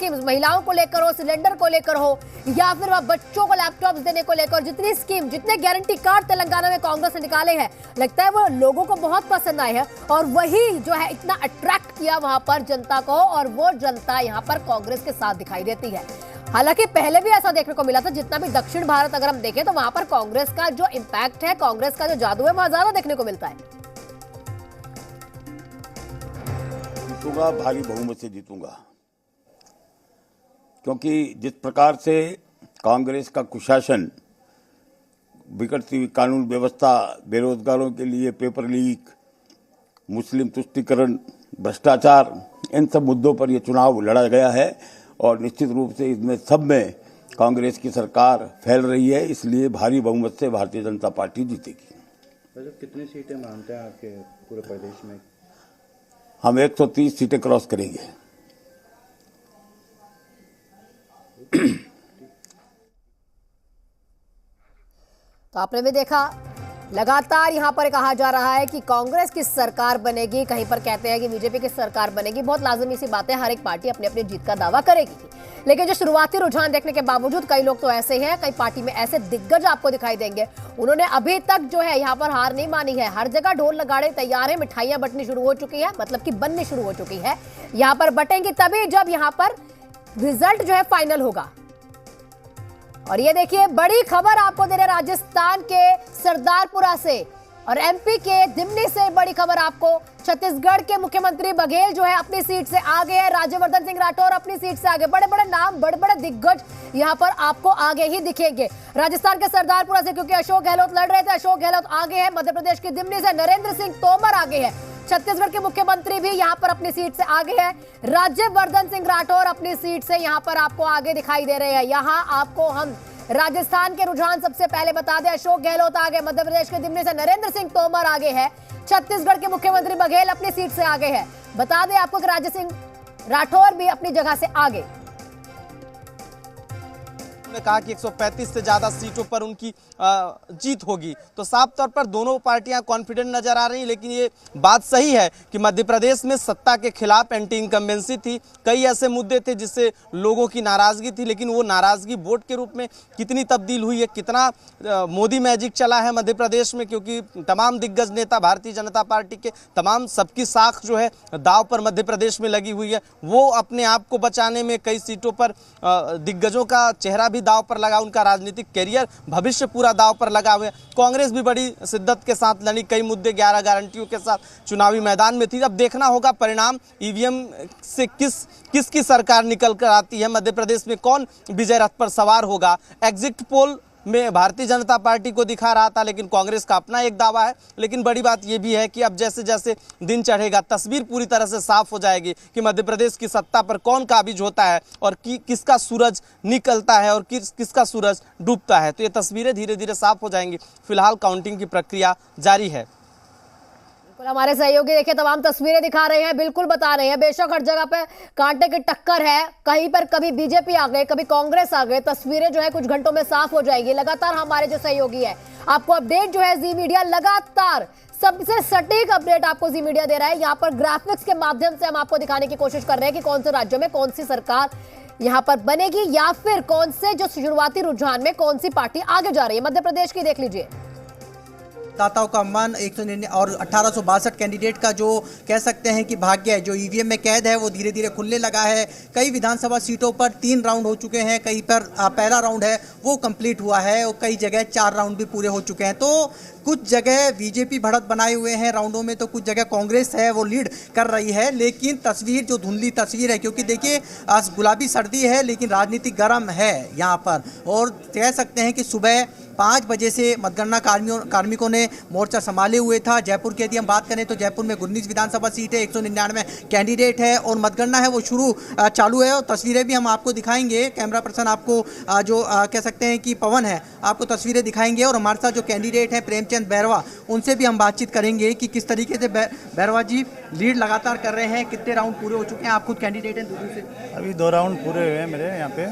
Schemes, महिलाओं को लेकर हो, सिलेंडर को लेकर हो, या फिर बच्चों को लैपटॉप्स देने को लेकर, जितनी स्कीम, जितने गारंटी कार्ड तेलंगाना में कांग्रेस ने निकाले हैं, लगता है वो लोगों को बहुत पसंद आए हैं और वही जो है इतना अट्रैक्ट किया वहां पर जनता को, और वो जनता यहाँ पर कांग्रेस के साथ दिखाई देती है। हालांकि पहले भी ऐसा देखने को मिला था, जितना भी दक्षिण भारत अगर हम देखें तो वहां पर कांग्रेस का जो इंपैक्ट है, कांग्रेस का जो जादू है, वहां ज्यादा देखने को मिलता है। जीतूंगा, भारी बहुमत से जीतूंगा, क्योंकि जिस प्रकार से कांग्रेस का कुशासन, बिगड़ती हुई कानून व्यवस्था, बेरोजगारों के लिए पेपर लीक, मुस्लिम तुष्टीकरण, भ्रष्टाचार, इन सब मुद्दों पर यह चुनाव लड़ा गया है और निश्चित रूप से इसमें सब में कांग्रेस की सरकार फैल रही है, इसलिए भारी बहुमत से भारतीय जनता पार्टी जीतेगी। कितनी सीटें मानते हैं आपके पूरे प्रदेश में? हम 130 सीटें क्रॉस करेंगे। तो आपने भी देखा, लगातार यहां पर कहा जा रहा है कि कांग्रेस की सरकार बनेगी, कहीं पर कहते हैं कि बीजेपी की सरकार बनेगी। बहुत लाजिमी सी बात है, हर एक पार्टी अपनी अपनी जीत का दावा करेगी, लेकिन जो शुरुआती रुझान देखने के बावजूद कई लोग तो ऐसे हैं, कई पार्टी में ऐसे दिग्गज आपको दिखाई देंगे, उन्होंने अभी तक जो है यहाँ पर हार नहीं मानी है। हर जगह ढोल नगाड़े तैयार है, मिठाइयां बंटनी शुरू हो चुकी है, मतलब कि बननी शुरू हो चुकी है। यहाँ पर बटेंगी तभी जब यहाँ पर रिजल्ट जो है फाइनल होगा। और ये देखिए, बड़ी खबर आपको दे रहे राजस्थान के सरदारपुरा से और एमपी के दिमनी से बड़ी खबर आपको। छत्तीसगढ़ के मुख्यमंत्री बघेल जो है अपनी सीट से आगे है, राज्यवर्धन सिंह राठौर अपनी सीट से आगे। बड़े बड़े नाम, बड़े बड़े दिग्गज यहाँ पर आपको आगे ही दिखेंगे। राजस्थान के सरदारपुरा से क्योंकि अशोक गहलोत लड़ रहे थे, अशोक गहलोत आगे है। मध्य प्रदेश की दिमनी से नरेंद्र सिंह तोमर आगे है। छत्तीसगढ़ के मुख्यमंत्री भी यहाँ पर अपनी सीट से आगे है। राज्यवर्धन सिंह राठौर अपनी सीट से यहाँ पर आपको आगे दिखाई दे रहे हैं। यहाँ आपको हम राजस्थान के रुझान सबसे पहले बता दें, अशोक गहलोत आगे, मध्य प्रदेश के दिमनी से नरेंद्र सिंह तोमर आगे है, छत्तीसगढ़ के मुख्यमंत्री बघेल अपनी सीट से आगे है। बता दें आपको कि राज्य सिंह राठौर भी अपनी जगह से आगे। ने कहा कि 135 से ज्यादा सीटों पर उनकी जीत होगी, तो साफ तौर पर दोनों पार्टियां कॉन्फिडेंट नजर आ रही हैं। लेकिन ये बात सही है कि मध्य प्रदेश में सत्ता के खिलाफ एंटी इनकम्बेंसी थी, कई ऐसे मुद्दे थे जिससे लोगों की नाराजगी थी, लेकिन वो नाराजगी वोट के रूप में कितनी तब्दील हुई है, कितना मोदी मैजिक चला है मध्य प्रदेश में, क्योंकि तमाम दिग्गज नेता भारतीय जनता पार्टी के, तमाम सबकी साख जो है दाव पर मध्य प्रदेश में लगी हुई है। वो अपने आप को बचाने में कई सीटों पर दिग्गजों का चेहरा भी दाव पर लगा, उनका राजनीतिक कैरियर, भविष्य पूरा दाव पर लगा हुआ है। कांग्रेस भी बड़ी शिद्दत के साथ लड़ी, कई मुद्दे 11 गारंटियों के साथ चुनावी मैदान में थी। अब देखना होगा परिणाम, ईवीएम से किसकी सरकार निकल कर आती है, मध्य प्रदेश में कौन विजय रथ पर सवार होगा। एग्जिट पोल में भारतीय जनता पार्टी को दिखा रहा था, लेकिन कांग्रेस का अपना एक दावा है। लेकिन बड़ी बात यह भी है कि अब जैसे जैसे दिन चढ़ेगा, तस्वीर पूरी तरह से साफ हो जाएगी कि मध्य प्रदेश की सत्ता पर कौन काबिज होता है और किसका सूरज निकलता है और किसका सूरज डूबता है। तो ये तस्वीरें धीरे धीरे साफ हो जाएंगी। फिलहाल काउंटिंग की प्रक्रिया जारी है। हमारे सहयोगी देखिए तमाम तस्वीरें दिखा रहे हैं, बिल्कुल बता रहे हैं। बेशक हर जगह पे कांटे की टक्कर है, कहीं पर कभी बीजेपी आ गए, कभी कांग्रेस आ गए। तस्वीरें जो है कुछ घंटों में साफ हो जाएगी। लगातार हमारे जो सहयोगी है आपको अपडेट जो है जी मीडिया लगातार सबसे सटीक अपडेट आपको जी मीडिया दे रहा है। यहाँ पर ग्राफिक्स के माध्यम से हम आपको दिखाने की कोशिश कर रहे हैं कि कौन से राज्यों में कौन सी सरकार यहाँ पर बनेगी, या फिर कौन से जो शुरुआती रुझान में कौन सी पार्टी आगे जा रही है। मध्य प्रदेश की देख लीजिए, दाताओं का मन 199 और 1862 कैंडिडेट का जो कह सकते हैं कि भाग्य है, जो ईवीएम में कैद है, वो धीरे धीरे खुलने लगा है। कई विधानसभा सीटों पर 3 राउंड हो चुके हैं, कहीं पर पहला राउंड है वो कंप्लीट हुआ है और कई जगह 4 राउंड भी पूरे हो चुके हैं। तो कुछ जगह बीजेपी बढ़त बनाए हुए हैं राउंडों में, तो कुछ जगह कांग्रेस है वो लीड कर रही है। लेकिन तस्वीर जो धुंधली तस्वीर है, क्योंकि देखिए आज गुलाबी सर्दी है लेकिन राजनीति गर्म है यहाँ पर, और कह सकते हैं कि सुबह 5 बजे से मतगणना कार्मिकों ने मोर्चा संभाले हुए था। जयपुर की यदि हम बात करें तो जयपुर में 19 विधानसभा सीट है, 199 कैंडिडेट है और मतगणना है वो चालू है। और तस्वीरें भी हम आपको दिखाएंगे, कैमरा पर्सन आपको जो कह सकते हैं कि पवन है, आपको तस्वीरें दिखाएंगे। और हमारे साथ जो कैंडिडेट हैं प्रेमचंद बैरवा, उनसे भी हम बातचीत करेंगे कि किस तरीके से बैरवा जी लीड लगातार कर रहे हैं। कितने राउंड पूरे हो चुके हैं? आप खुद कैंडिडेट हैं दूर से। अभी 2 राउंड पूरे हुए हैं मेरे यहाँ पे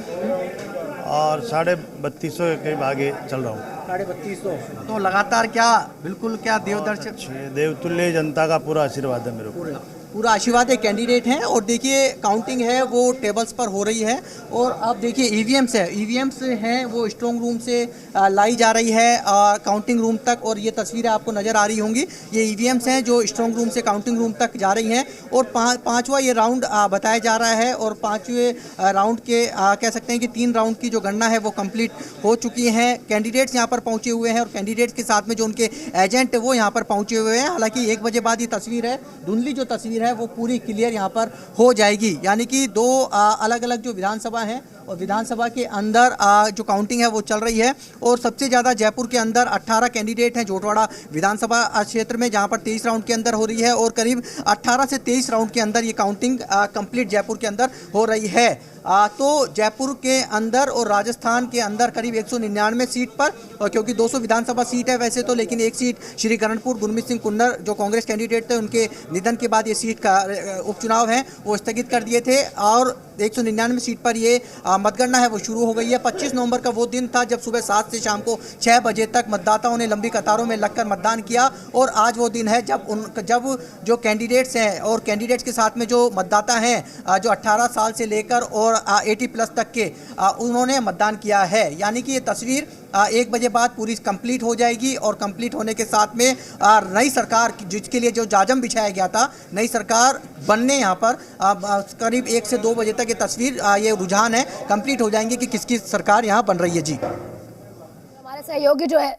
और 3250 के करीब आगे चल रहा हूँ। 3250। तो लगातार क्या बिल्कुल क्या देवदर्शक देवतुल्य जनता का पूरा आशीर्वाद है मेरे को। पूरा आशीर्वाद कैंडिडेट हैं और देखिए काउंटिंग है वो टेबल्स पर हो रही है और अब देखिए ईवीएम्स हैं वो स्ट्रॉन्ग रूम से लाई जा रही है काउंटिंग रूम तक और ये तस्वीरें आपको नज़र आ रही होंगी। ये ईवीएम्स हैं जो स्ट्रॉन्ग रूम से काउंटिंग रूम तक जा रही हैं और पांचवा ये राउंड बताया जा रहा है और पांचवें राउंड के कह सकते हैं कि 3 राउंड की जो गणना है वो कंप्लीट हो चुकी है। कैंडिडेट्स यहाँ पर पहुँचे हुए हैं और कैंडिडेट्स के साथ में जो उनके एजेंट वो यहाँ पर पहुँचे हुए हैं। हालांकि 1 बजे बाद ये तस्वीर है, धुंधली जो तस्वीर है वो पूरी क्लियर यहाँ पर हो जाएगी। यानी कि 2 अलग अलग जो विधानसभा हैं और विधानसभा के अंदर जो काउंटिंग है वो चल रही है और सबसे ज़्यादा जयपुर के अंदर 18 कैंडिडेट हैं जोटवाड़ा विधानसभा क्षेत्र में, जहां पर 23 राउंड के अंदर हो रही है और करीब 18 से 23 राउंड के अंदर ये काउंटिंग कंप्लीट जयपुर के अंदर हो रही है। तो जयपुर के अंदर और राजस्थान के अंदर करीब 199 सीट पर, और क्योंकि 200 विधानसभा सीट है वैसे तो, लेकिन एक सीट श्री करणपुर गुरमीत सिंह कुन्नर जो कांग्रेस कैंडिडेट थे उनके निधन के बाद ये सीट का उपचुनाव है वो स्थगित कर दिए थे और 199 सीट पर ये मतगणना है वो शुरू हो गई है। 25 नवंबर का वो दिन था जब सुबह 7 से शाम को 6 बजे तक मतदाताओं ने लंबी कतारों में लगकर मतदान किया और आज वो दिन है जब जो कैंडिडेट्स हैं और कैंडिडेट्स के साथ में जो मतदाता हैं जो 18 साल से लेकर और 80 प्लस तक के उन्होंने मतदान किया है। यानी कि ये तस्वीर 1 बजे बाद पूरी कंप्लीट हो जाएगी और कंप्लीट होने के साथ में नई सरकार जिसके लिए जो जाजम बिछाया गया था, नई सरकार बनने यहाँ पर करीब 1 से 2 बजे तक ये तस्वीर ये रुझान है कंप्लीट हो जाएंगे कि किसकी सरकार यहाँ बन रही है। जी हमारे सहयोगी जो है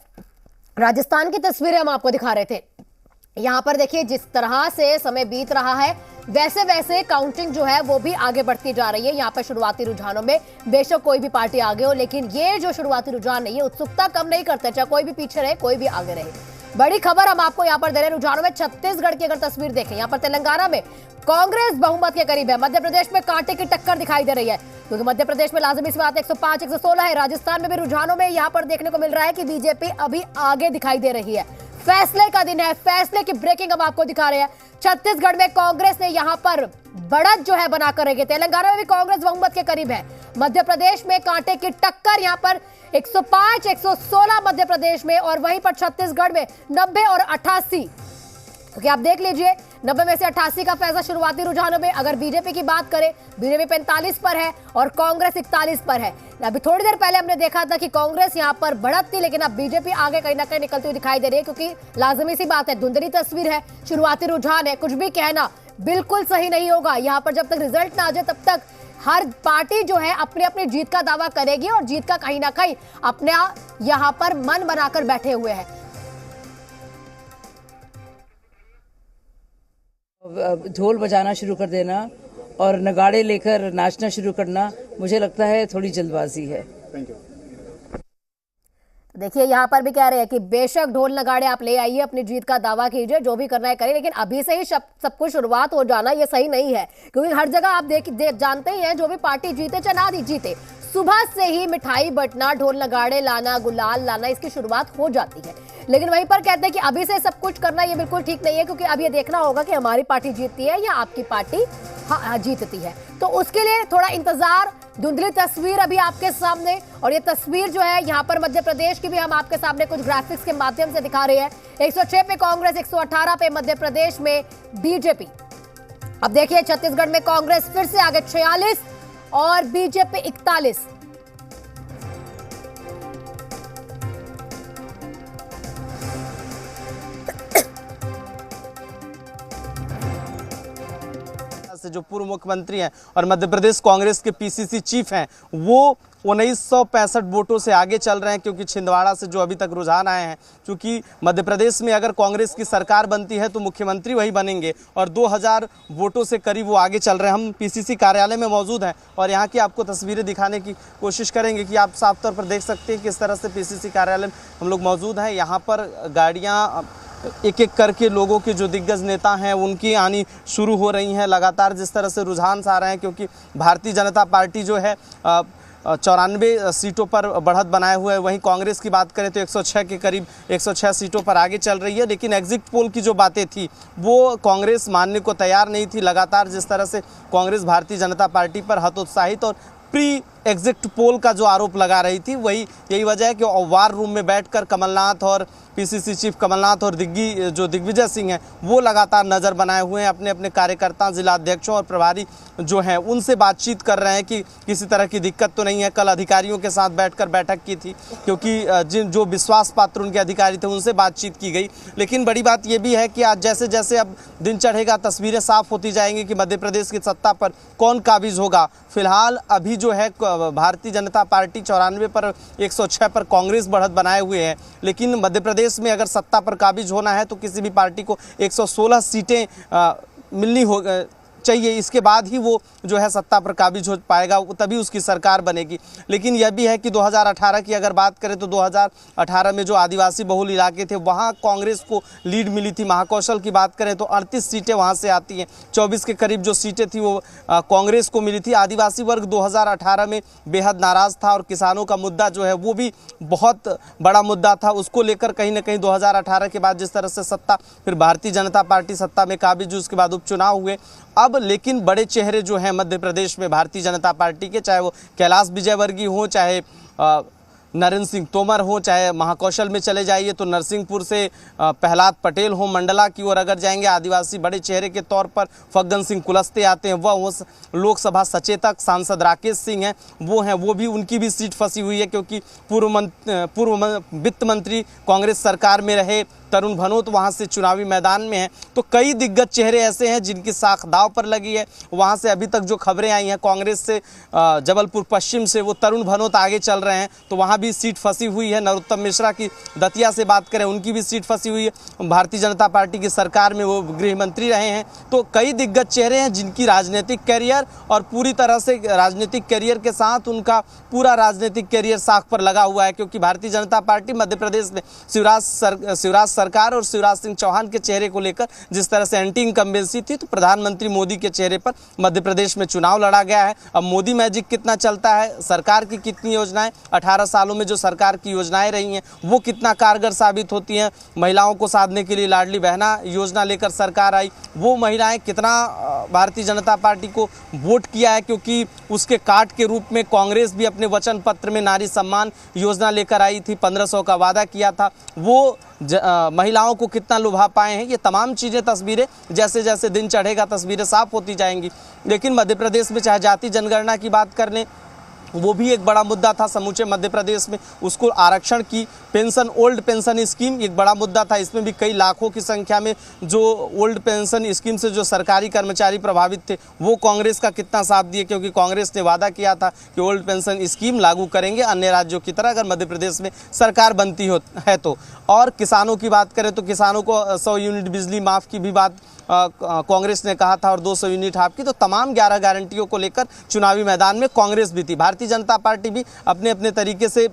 राजस्थान की तस्वीरें हम आपको दिखा रहे थे। यहाँ पर देखिए जिस तरह से समय बीत रहा है वैसे वैसे काउंटिंग जो है वो भी आगे बढ़ती जा रही है। यहाँ पर शुरुआती रुझानों में बेशक कोई भी पार्टी आगे हो, लेकिन ये जो शुरुआती रुझान है ये उत्सुकता कम नहीं करते, चाहे कोई भी पीछे रहे कोई भी आगे रहे। बड़ी खबर हम आपको यहाँ पर दे रहे हैं रुझानों में। छत्तीसगढ़ की अगर तस्वीर देखें, यहाँ पर तेलंगाना में कांग्रेस बहुमत के करीब है, मध्य प्रदेश में कांटे की टक्कर दिखाई दे रही है क्योंकि मध्य प्रदेश में लाजिमी सी बात 105 116 है। राजस्थान में भी रुझानों में यहाँ पर देखने को मिल रहा है कि बीजेपी अभी आगे दिखाई दे रही है। फैसले का दिन है, फैसले की ब्रेकिंग हम आपको दिखा रहे हैं। छत्तीसगढ़ में कांग्रेस ने यहां पर बढ़त जो है बनाकर रखी। तेलंगाना में भी कांग्रेस बहुमत के करीब है। मध्य प्रदेश में कांटे की टक्कर, यहां पर 105 116 मध्य प्रदेश में और वहीं पर छत्तीसगढ़ में 90 और 88। क्योंकि आप देख लीजिए 90 में से 88 का फैसला शुरुआती रुझानों में। अगर बीजेपी की बात करें, बीजेपी 45 पर है और कांग्रेस 41 पर है। अभी थोड़ी देर पहले हमने देखा था कि कांग्रेस यहां पर बढ़त थी, लेकिन अब बीजेपी आगे कहीं ना कहीं निकलती हुई दिखाई दे रही है क्योंकि लाजिमी सी बात है, धुंधली तस्वीर है, शुरुआती रुझान है, कुछ भी कहना बिल्कुल सही नहीं होगा। यहां पर जब तक रिजल्ट ना आ जाए तब तक हर पार्टी जो है अपनी अपनी जीत का दावा करेगी और जीत का कहीं ना कहीं अपना यहां पर मन बनाकर बैठे हुए हैं। ढोल बजाना शुरू कर देना और नगाड़े लेकर नाचना शुरू करना, मुझे लगता है थोड़ी जल्दबाजी है। देखिए यहाँ पर भी कह रहे हैं कि बेशक ढोल नगाड़े आप ले आइए, अपनी जीत का दावा कीजिए, जो भी करना है करिए, लेकिन अभी से ही सब कुछ शुरुआत हो जाना ये सही नहीं है क्योंकि हर जगह आप जानते ही हैं जो भी पार्टी जीते चाहे ना जीते, सुबह से ही मिठाई बंटना, ढोल नगाड़े लाना, गुलाल लाना, इसकी शुरुआत हो जाती है। लेकिन वहीं पर कहते हैं कि अभी से सब कुछ करना ये बिल्कुल ठीक नहीं है क्योंकि अब ये देखना होगा कि हमारी पार्टी जीतती है या आपकी पार्टी जीतती है। तो उसके लिए थोड़ा इंतजार। धुंधली तस्वीर अभी आपके सामने, और ये तस्वीर जो है यहाँ पर मध्य प्रदेश की भी हम आपके सामने कुछ ग्राफिक्स के माध्यम से दिखा रहे हैं। 106 पे कांग्रेस, 118 पे मध्य प्रदेश में बीजेपी। अब देखिए छत्तीसगढ़ में कांग्रेस फिर से आगे 46 और बीजेपी 41। से जो पूर्व मुख्यमंत्री हैं और मध्य प्रदेश कांग्रेस के पीसीसी चीफ हैं वो 1965 वोटों से आगे चल रहे हैं क्योंकि छिंदवाड़ा से जो अभी तक रुझान आए हैं, क्योंकि मध्य प्रदेश में अगर कांग्रेस की सरकार बनती है तो मुख्यमंत्री वही बनेंगे और 2000 वोटों से करीब वो आगे चल रहे हैं। हम पीसीसी कार्यालय में मौजूद हैं और यहाँ की आपको तस्वीरें दिखाने की कोशिश करेंगे कि आप साफ तौर पर देख सकते हैं किस तरह से पीसीसी कार्यालय में हम लोग मौजूद हैं। यहाँ पर गाड़ियाँ एक एक करके लोगों के जो दिग्गज नेता हैं उनकी आनी शुरू हो रही हैं। लगातार जिस तरह से रुझान आ रहे हैं क्योंकि भारतीय जनता पार्टी जो है 94 सीटों पर बढ़त बनाए हुए है, वहीं कांग्रेस की बात करें तो 106 के करीब 106 सीटों पर आगे चल रही है। लेकिन एग्जिट पोल की जो बातें थी वो कांग्रेस मानने को तैयार नहीं थी। लगातार जिस तरह से कांग्रेस भारतीय जनता पार्टी पर हतोत्साहित और प्री एग्जिट पोल का जो आरोप लगा रही थी यही वजह है कि वार रूम में बैठकर कमलनाथ और पीसीसी चीफ कमलनाथ और दिग्विजय सिंह हैं वो लगातार नज़र बनाए हुए हैं, अपने अपने कार्यकर्ता, जिला अध्यक्षों और प्रभारी जो हैं उनसे बातचीत कर रहे हैं कि किसी तरह की दिक्कत तो नहीं है। कल अधिकारियों के साथ बैठकर बैठक की थी, क्योंकि जो विश्वास पात्र उनके अधिकारी थे उनसे बातचीत की गई। लेकिन बड़ी बात यह भी है कि आज जैसे जैसे अब दिन चढ़ेगा तस्वीरें साफ होती जाएंगी कि मध्य प्रदेश की सत्ता पर कौन काबिज होगा। फिलहाल अभी जो है भारतीय जनता पार्टी 94 पर 106 पर कांग्रेस बढ़त बनाए हुए है, लेकिन मध्य प्रदेश में अगर सत्ता पर काबिज होना है तो किसी भी पार्टी को 116 सीटें मिलनी चाहिए, इसके बाद ही वो जो है सत्ता पर काबिज हो पाएगा, तभी उसकी सरकार बनेगी। लेकिन यह भी है कि 2018 की अगर बात करें तो 2018 में जो आदिवासी बहुल इलाके थे वहाँ कांग्रेस को लीड मिली थी। महाकौशल की बात करें तो 38 सीटें वहाँ से आती हैं, 24 के करीब जो सीटें थी वो कांग्रेस को मिली थी। आदिवासी वर्ग 2018 में बेहद नाराज़ था और किसानों का मुद्दा जो है वो भी बहुत बड़ा मुद्दा था। उसको लेकर कहीं ना कहीं 2018 के बाद जिस तरह से सत्ता फिर भारतीय जनता पार्टी सत्ता में काबिज, उसके बाद उपचुनाव हुए। अब लेकिन बड़े चेहरे जो हैं मध्य प्रदेश में भारतीय जनता पार्टी के, चाहे वो कैलाश विजयवर्गीय हो, चाहे नरेंद्र सिंह तोमर हो, चाहे महाकौशल में चले जाइए तो नरसिंहपुर से प्रहलाद पटेल हो, मंडला की ओर अगर जाएंगे आदिवासी बड़े चेहरे के तौर पर फग्गन सिंह कुलस्ते आते हैं, वह लोकसभा सचेतक सांसद राकेश सिंह हैं, वो भी उनकी भी सीट फंसी हुई है, क्योंकि पूर्व वित्त मंत्री कांग्रेस सरकार में रहे तरुण भनोत वहाँ से चुनावी मैदान में हैं। तो कई दिग्गज चेहरे ऐसे हैं जिनकी साख दाव पर लगी है। वहाँ से अभी तक जो खबरें आई हैं कांग्रेस से जबलपुर पश्चिम से वो तरुण भनोत आगे चल रहे हैं, तो वहाँ भी सीट फंसी हुई है। नरोत्तम मिश्रा की दतिया से बात करें, उनकी भी सीट फंसी हुई है। भारतीय जनता पार्टी की सरकार में वो गृह मंत्री रहे हैं। तो कई दिग्गज चेहरे हैं जिनकी राजनीतिक कैरियर और पूरी तरह से राजनीतिक कैरियर के साथ उनका पूरा राजनीतिक कैरियर साख पर लगा हुआ है, क्योंकि भारतीय जनता पार्टी मध्य प्रदेश में शिवराज सरकार और शिवराज सिंह चौहान के चेहरे को लेकर जिस तरह से एंटी इनकम्बेंसी थी, तो प्रधानमंत्री मोदी के चेहरे पर मध्य प्रदेश में चुनाव लड़ा गया है। अब मोदी मैजिक कितना चलता है, सरकार की कितनी योजनाएं, 18 सालों में जो सरकार की योजनाएं रही हैं वो कितना कारगर साबित होती हैं। महिलाओं को साधने के लिए लाडली बहना योजना लेकर सरकार आई, वो महिलाएं कितना भारतीय जनता पार्टी को वोट किया है, क्योंकि उसके काट के रूप में कांग्रेस भी अपने वचन पत्र में नारी सम्मान योजना लेकर आई थी, 1500 का वादा किया था, वो महिलाओं को कितना लुभा पाए हैं। ये तमाम चीज़ें, तस्वीरें जैसे जैसे दिन चढ़ेगा तस्वीरें साफ होती जाएंगी। लेकिन मध्य प्रदेश में चाहे जाति जनगणना की बात कर लें, वो भी एक बड़ा मुद्दा था समूचे मध्य प्रदेश में। उसको आरक्षण की पेंशन, ओल्ड पेंशन स्कीम एक बड़ा मुद्दा था। इसमें भी कई लाखों की संख्या में जो ओल्ड पेंशन स्कीम से जो सरकारी कर्मचारी प्रभावित थे वो कांग्रेस का कितना साथ दिए, क्योंकि कांग्रेस ने वादा किया था कि ओल्ड पेंशन स्कीम लागू करेंगे अन्य राज्यों की तरह अगर मध्य प्रदेश में सरकार बनती है तो। और किसानों की बात करें तो किसानों को 100 यूनिट बिजली माफ़ की भी बात कांग्रेस ने कहा था और 200 यूनिट हाफ की। तो तमाम 11 गारंटियों को लेकर चुनावी मैदान में कांग्रेस भी थी। भारतीय जनता पार्टी भी अपने अपने तरीके से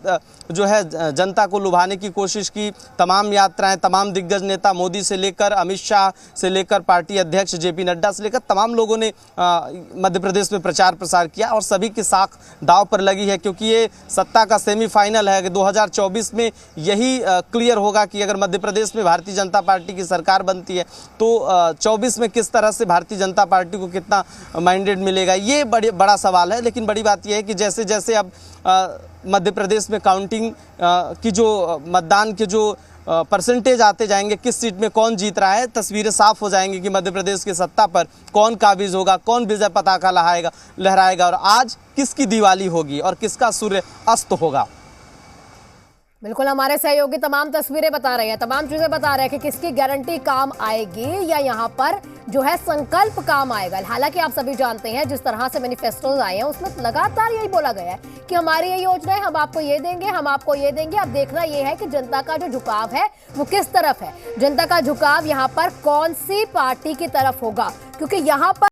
जो है जनता को लुभाने की कोशिश की। तमाम यात्राएं, तमाम दिग्गज नेता मोदी से लेकर अमित शाह से लेकर पार्टी अध्यक्ष जेपी नड्डा से लेकर तमाम लोगों ने मध्य प्रदेश में प्रचार प्रसार किया और सभी की साख दाव पर लगी है, क्योंकि ये सत्ता का सेमीफाइनल है कि 2024 में यही क्लियर होगा कि अगर मध्य प्रदेश में भारतीय जनता पार्टी की सरकार बनती है तो 24 में किस तरह से भारतीय जनता पार्टी को कितना माइंडेड मिलेगा, ये बड़ा सवाल है। लेकिन बड़ी बात यह है कि जैसे जैसे अब मध्य प्रदेश में काउंटिंग की जो मतदान के जो परसेंटेज आते जाएंगे, किस सीट में कौन जीत रहा है, तस्वीरें साफ हो जाएंगी कि मध्य प्रदेश की सत्ता पर कौन काबिज होगा, कौन विजय पताका लहराएगा और आज किसकी दिवाली होगी और किसका सूर्य अस्त होगा। बिल्कुल, हमारे सहयोगी तमाम तस्वीरें बता रहे हैं, तमाम चीजें बता रहे हैं कि किसकी गारंटी काम आएगी या यहाँ पर जो है संकल्प काम आएगा। हालांकि आप सभी जानते हैं जिस तरह से मैनिफेस्टोज आए हैं उसमें लगातार यही बोला गया है कि हमारी ये योजना है, हम आपको ये देंगे, हम आपको ये देंगे। अब देखना ये है कि जनता का जो झुकाव है वो किस तरफ है, जनता का झुकाव यहाँ पर कौन सी पार्टी की तरफ होगा, क्योंकि यहाँ पर